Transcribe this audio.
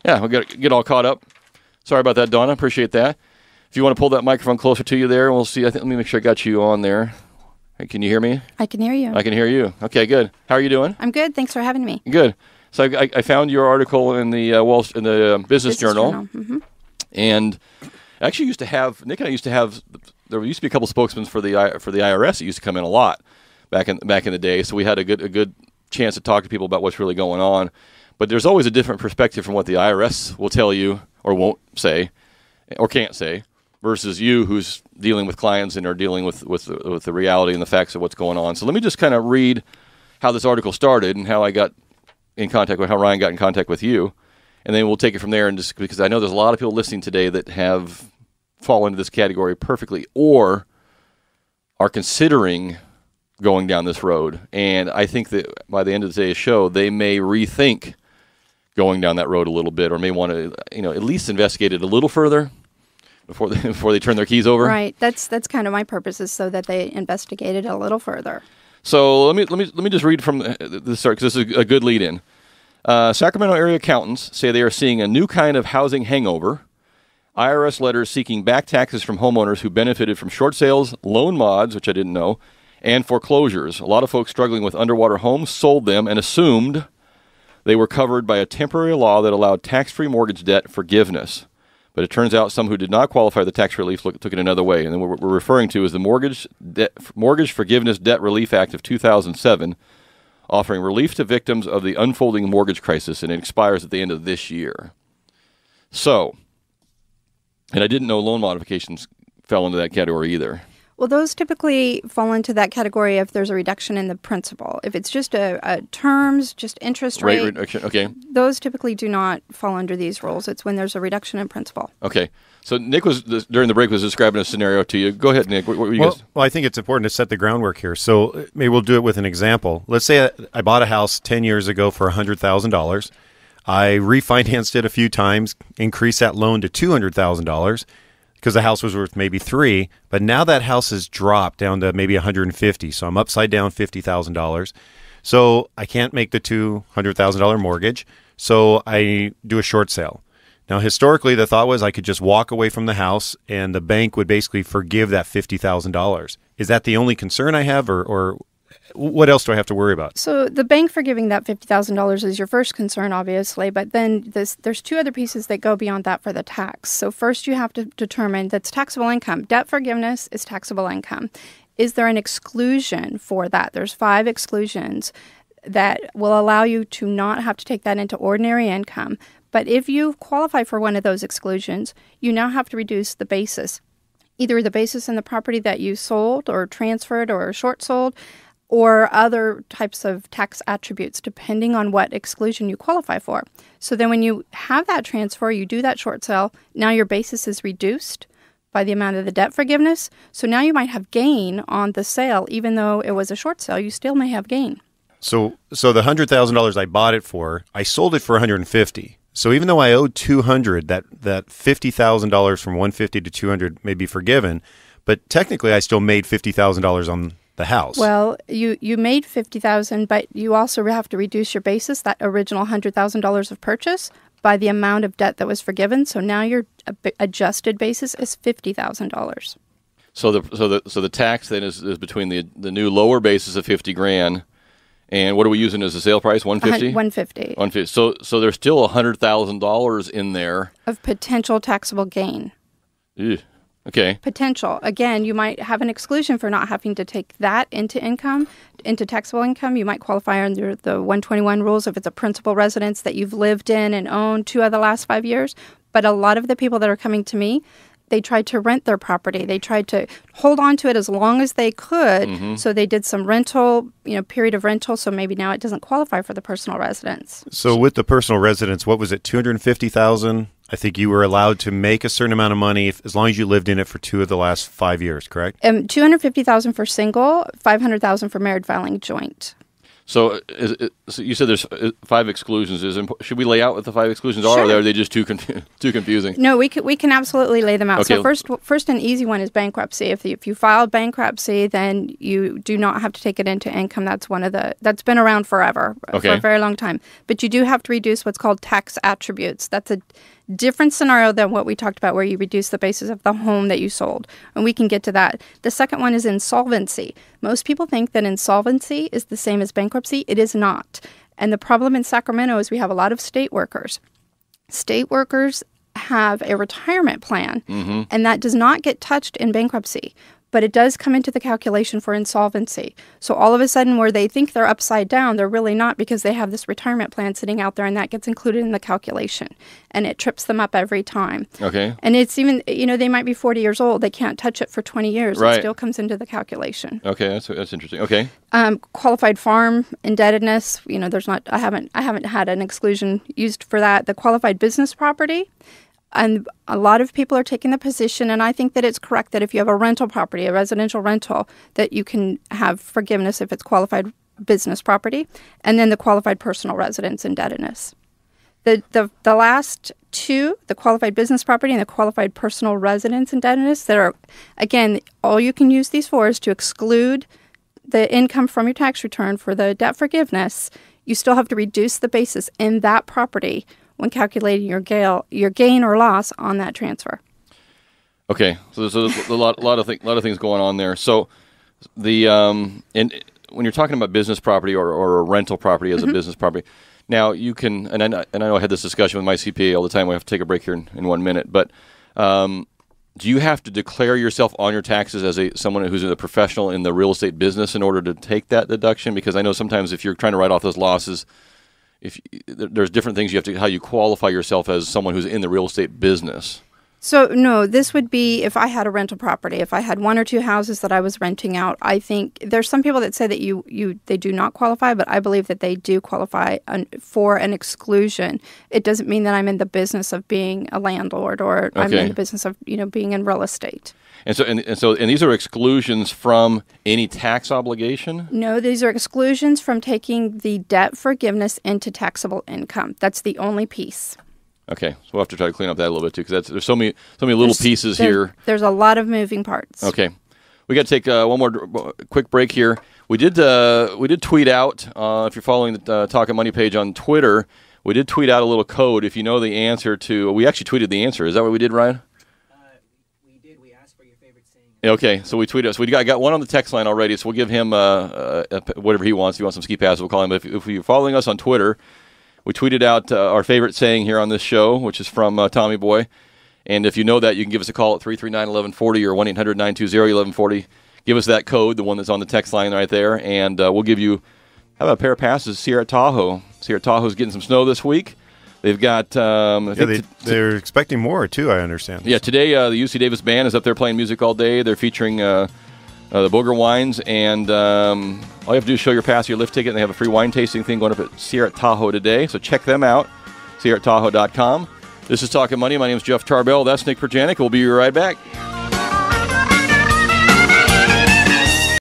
Yeah, we'll get all caught up. Sorry about that, Donna. Appreciate that. If you want to pull that microphone closer to you there, we'll see. Let me make sure I got you on there. Hey, can you hear me? I can hear you. I can hear you. Okay, good. How are you doing? I'm good. Thanks for having me. Good. So I found your article in the Business Journal. Mm-hmm. And actually Nick and I used to have, there used to be a couple spokesmen for the IRS that used to come in a lot back in the day. So we had a good chance to talk to people about what's really going on. But there's always a different perspective from what the IRS will tell you or won't say or can't say versus you who's dealing with clients and are dealing with the reality and the facts of what's going on. So let me just kind of read how this article started and how I got in contact with, how Ryan got in contact with you. And then we'll take it from there, and just because I know there's a lot of people listening today that have fallen into this category perfectly or are considering going down this road. And I think that by the end of today's show, they may rethink going down that road a little bit, or may want to, at least investigate it a little further before they turn their keys over. Right. That's kind of my purpose, is so that they investigate it a little further. So let me just read from the start, because this is a good lead-in. Sacramento area accountants say they are seeing a new kind of housing hangover. IRS letters seeking back taxes from homeowners who benefited from short sales, loan mods, which I didn't know, and foreclosures. A lot of folks struggling with underwater homes sold them and assumed they were covered by a temporary law that allowed tax-free mortgage debt forgiveness. But it turns out some who did not qualify for the tax relief took it another way. And then what we're referring to is the Mortgage Forgiveness Debt Relief Act of 2007, offering relief to victims of the unfolding mortgage crisis, and it expires at the end of this year. So, and I didn't know loan modifications fell into that category either. Well, those typically fall into that category if there's a reduction in the principal. If it's just a terms, just interest rate reduction, okay. Those typically do not fall under these rules. It's when there's a reduction in principal. Okay. So Nick during the break was describing a scenario to you. Go ahead, Nick. What were you guys? Well, I think it's important to set the groundwork here. So maybe we'll do it with an example. Let's say I bought a house 10 years ago for $100,000. I refinanced it a few times, increased that loan to $200,000 because the house was worth maybe $3,000. But now that house has dropped down to maybe $150,000. So I'm upside down $50,000. So I can't make the $200,000 mortgage. So I do a short sale. Now, historically, the thought was I could just walk away from the house and the bank would basically forgive that $50,000. Is that the only concern I have, or what else do I have to worry about? So the bank forgiving that $50,000 is your first concern, obviously, but then there's two other pieces that go beyond that for the tax. So first you have to determine that's taxable income. Debt forgiveness is taxable income. Is there an exclusion for that? There's 5 exclusions that will allow you to not have to take that into ordinary income. But if you qualify for one of those exclusions, you now have to reduce the basis, either the basis in the property that you sold or transferred or short sold, or other types of tax attributes, depending on what exclusion you qualify for. So then when you have that transfer, you do that short sale, now your basis is reduced by the amount of the debt forgiveness. So now you might have gain on the sale. Even though it was a short sale, you still may have gain. So the $100,000 I bought it for, I sold it for $150,000. So even though I owed $200,000, that $50,000 from $150,000 to $200,000 may be forgiven, but technically I still made $50,000 on the house. Well, you made $50,000, but you also have to reduce your basis, that original $100,000 of purchase, by the amount of debt that was forgiven. So now your adjusted basis is $50,000. So the tax then is between the new lower basis of $50,000. And what are we using as a sale price? $150,000? $150,000. $150,000. So there's still $100,000 in there of potential taxable gain. Ew. Okay. Potential. Again, you might have an exclusion for not having to take that into income, into taxable income. You might qualify under the 121 rules if it's a principal residence that you've lived in and owned 2 of the last 5 years. But a lot of the people that are coming to me, they tried to rent their property. They tried to hold on to it as long as they could. Mm-hmm. So they did some rental, period of rental. So maybe now it doesn't qualify for the personal residence. So with the personal residence, what was it, $250,000? I think you were allowed to make a certain amount of money as long as you lived in it for 2 of the last 5 years, correct? $250,000 for single, $500,000 for married filing joint. So you said there's 5 exclusions. Should we lay out what the 5 exclusions are, or are they just too confusing? No, we can absolutely lay them out. Okay. So first an easy one is bankruptcy. If you filed bankruptcy, then you do not have to take it into income. That's been around forever, for a very long time. But you do have to reduce what's called tax attributes. That's a different scenario than what we talked about, where you reduce the basis of the home that you sold. And we can get to that. The second one is insolvency. Most people think that insolvency is the same as bankruptcy. It is not. And the problem in Sacramento is we have a lot of state workers. State workers have a retirement plan, and that does not get touched in bankruptcy. But it does come into the calculation for insolvency. So all of a sudden, where they think they're upside down, they're really not, because they have this retirement plan sitting out there, and that gets included in the calculation. And it trips them up every time. Okay. And it's even, they might be 40 years old. They can't touch it for 20 years. Right. It still comes into the calculation. Okay, that's interesting. Okay. Qualified farm indebtedness, I haven't had an exclusion used for that. The qualified business property. And a lot of people are taking the position, and I think that it's correct, that if you have a rental property, a residential rental, that you can have forgiveness if it's qualified business property, and then the qualified personal residence indebtedness. The last two, the qualified business property and the qualified personal residence indebtedness, that are, again, all you can use these for is to exclude the income from your tax return for the debt forgiveness. You still have to reduce the basis in that property when calculating your gain or loss on that transfer. Okay, so there's a lot of things going on there. So and when you're talking about business property or a rental property as a business property, now you can, and I know I had this discussion with my CPA all the time. We have to take a break here in 1 minute, but do you have to declare yourself on your taxes as someone who's a professional in the real estate business in order to take that deduction? Because I know sometimes if you're trying to write off those losses, there's different things how you qualify yourself as someone who's in the real estate business. So, no, this would be if I had a rental property, if I had 1 or 2 houses that I was renting out. I think there's some people that say that they do not qualify, but I believe that they do qualify for an exclusion. It doesn't mean that I'm in the business of being a landlord, or I'm in the business of being in real estate. And these are exclusions from any tax obligation? No, these are exclusions from taking the debt forgiveness into taxable income. That's the only piece. Okay, so we'll have to try to clean up that a little bit too, because there's so many little pieces here. There's a lot of moving parts. Okay, we got to take one more quick break here. We did tweet out, if you're following the Talkin Money page on Twitter, we did tweet out a little code. If you know the answer to, we actually tweeted the answer. Is that what we did, Ryan? We did. We asked for your favorite saying. Okay, so we tweeted. So we got one on the text line already. So we'll give him whatever he wants. If he wants some ski passes, we'll call him. But if you're following us on Twitter, we tweeted out our favorite saying here on this show, which is from Tommy Boy. And if you know that, you can give us a call at 339-1140 or 1-800-920-1140. Give us that code, the one that's on the text line right there, and we'll give you, how about a pair of passes to Sierra Tahoe. Sierra Tahoe's getting some snow this week. They've got... they're expecting more, too, I understand. Yeah, today the UC Davis Band is up there playing music all day. They're featuring the Booger Wines, and all you have to do is show your pass, your lift ticket, and they have a free wine tasting thing going up at Sierra Tahoe today. So check them out, sierratahoe.com. This is Talkin Money. My name is Jeff Tarbell. That's Nick Perjanik. We'll be right back.